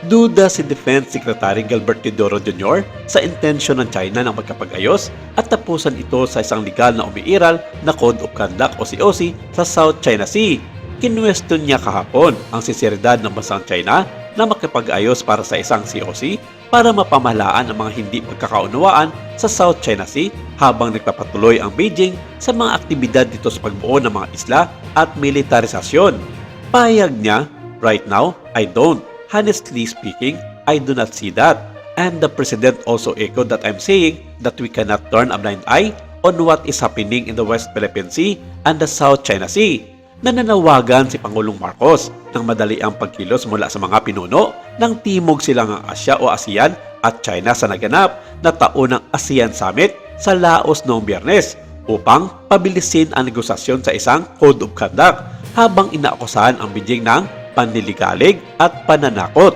Duda si Defense Secretary Gilbert Teodoro Jr. sa intensyon ng China ng magkapag-ayos at tapusan ito sa isang legal na umiiral na Code of Conduct o COC sa South China Sea. Kinwestiyon niya kahapon ang sinseridad ng bansang China na makipag-ayos para sa isang COC para mapamahalaan ang mga hindi pagkakaunawaan sa South China Sea habang nagpapatuloy ang Beijing sa mga aktibidad dito sa pagbuo ng mga isla at militarisasyon. Pahayag niya, "Right now, I don't. Honestly speaking, I do not see that." And the President also echoed that I'm saying that we cannot turn a blind eye on what is happening in the West Philippine Sea and the South China Sea. Nananawagan si Pangulong Marcos ng madali ang pagkilos mula sa mga pinuno ng Timog Silangang Asya o ASEAN at China sa naganap na taunang ASEAN Summit sa Laos noong Biyernes upang pabilisin ang negosasyon sa isang Code of Conduct habang inaakusahan ang Beijing ng panliligalig at pananakot.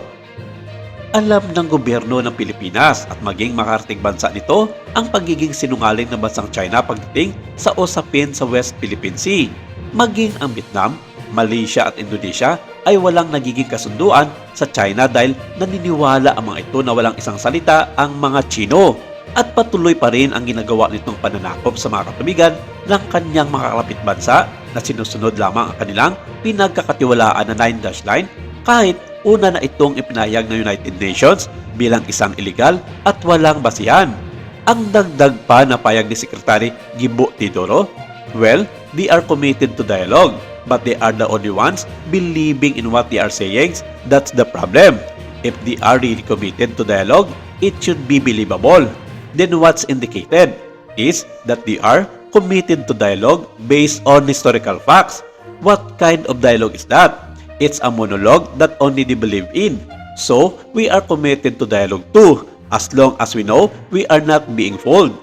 Alam ng gobyerno ng Pilipinas at maging makarating bansa nito ang pagiging sinungaling ng bansang China pagdating sa usapin sa West Philippine Sea. Maging ang Vietnam, Malaysia at Indonesia ay walang nagiging kasunduan sa China dahil naniniwala ang mga ito na walang isang salita ang mga Chino. At patuloy pa rin ang ginagawa nitong pananakop sa mga katubigan ng kanyang makakalapit bansa na sinusunod lamang ang kanilang pinagkakatiwalaan na 9-dash line kahit una na itong ipinahayag ng United Nations bilang isang illegal at walang basihan. Ang dagdag pa na payag ni Secretary Gibo Teodoro, "Well, they are committed to dialogue, but they are the only ones believing in what they are saying. That's the problem. If they are really committed to dialogue, it should be believable. Then what's indicated is that they are committed to dialogue based on historical facts. What kind of dialogue is that? It's a monologue that only they believe in. So, we are committed to dialogue too, as long as we know we are not being fooled."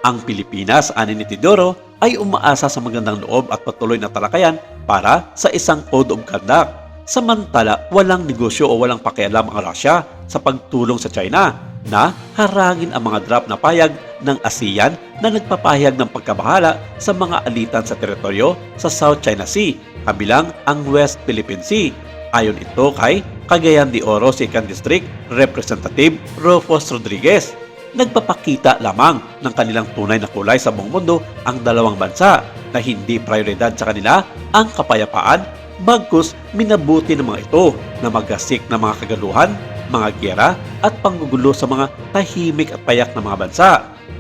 Ang Pilipinas, ani ni Teodoro, ay umaasa sa magandang loob at patuloy na talakayan para sa isang Code of Conduct. Samantala, walang negosyo o walang pakialam ang Russia sa pagtulong sa China na harangin ang mga draft na payag ng ASEAN na nagpapahayag ng pagkabahala sa mga alitan sa teritoryo sa South China Sea, kabilang ang West Philippine Sea. Ayon ito kay Cagayan de Oro 2nd District Representative Rufus Rodriguez. Nagpapakita lamang ng kanilang tunay na kulay sa buong mundo ang dalawang bansa na hindi prioridad sa kanila ang kapayapaan, bagkus minabuti ng mga ito na magasik na mga kagaluhan, mga giyera at panggugulo sa mga tahimik at payak na mga bansa.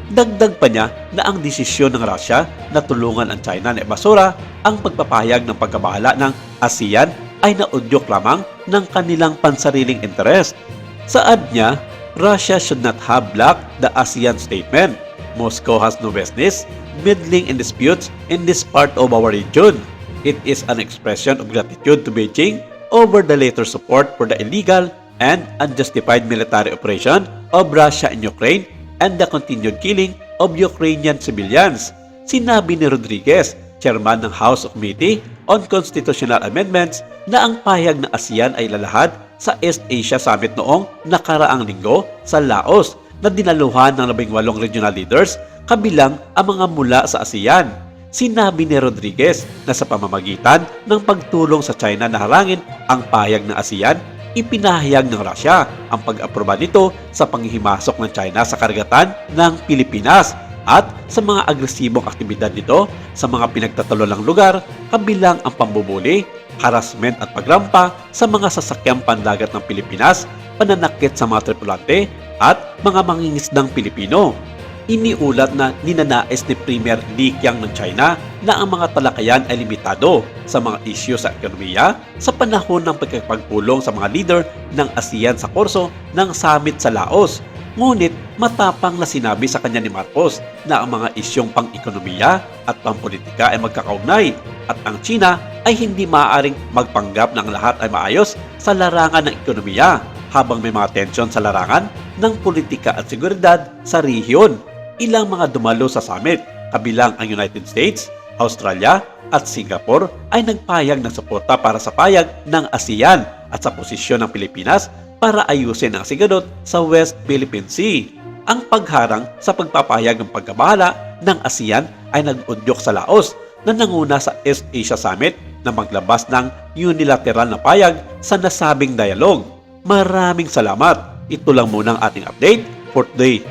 Dagdag pa niya na ang desisyon ng Russia na tulungan ang China na ibasura ang pagpapahayag ng pagkabahala ng ASEAN ay naudyok lamang ng kanilang pansariling interest. Saad niya, Russia should not have blocked the ASEAN statement. Moscow has no business meddling in disputes in this part of our region. It is an expression of gratitude to Beijing over the later support for the illegal and unjustified military operation of Russia in Ukraine and the continued killing of Ukrainian civilians. Sinabi ni Rodriguez, chairman ng House Committee on Constitutional Amendments, na ang pahayag ng ASEAN ay lalahad sa East Asia Summit noong nakaraang linggo sa Laos na dinaluhan ng 18 regional leaders kabilang ang mga mula sa ASEAN. Sinabi ni Rodriguez na sa pamamagitan ng pagtulong sa China na harangin ang pahayag ng ASEAN, ipinahayag ng Russia ang pag-aproba nito sa panghihimasok ng China sa karagatan ng Pilipinas at sa mga agresibong aktibidad nito sa mga pinagtatalolang lugar kabilang ang pambubuli, harassment at pagrampa sa mga sasakyang pandagat ng Pilipinas, pananakit sa mga tripulante at mga mangingisdang Pilipino. Iniulat na ninanais ni Premier Li Qiang ng China na ang mga talakayan ay limitado sa mga isyu sa ekonomiya sa panahon ng pagkakapagpulong sa mga leader ng ASEAN sa kurso ng summit sa Laos. Ngunit matapang na sinabi sa kanya ni Marcos na ang mga isyong pang-ekonomiya at pang-politika ay magkakaugnay at ang China ay hindi maaaring magpanggap na ang lahat ay maayos sa larangan ng ekonomiya habang may mga tensyon sa larangan ng politika at seguridad sa rehiyon. Ilang mga dumalo sa summit, kabilang ang United States, Australia at Singapore ay nagpayag ng suporta para sa payag ng ASEAN at sa posisyon ng Pilipinas para ayusin ang sigadot sa West Philippine Sea. Ang pagharang sa pagpapahayag ng pagkabahala ng ASEAN ay nag-udyok sa Laos na nanguna sa East Asia Summit na maglabas ng unilateral na payag sa nasabing dialogue. Maraming salamat. Ito lang muna ang ating update for today.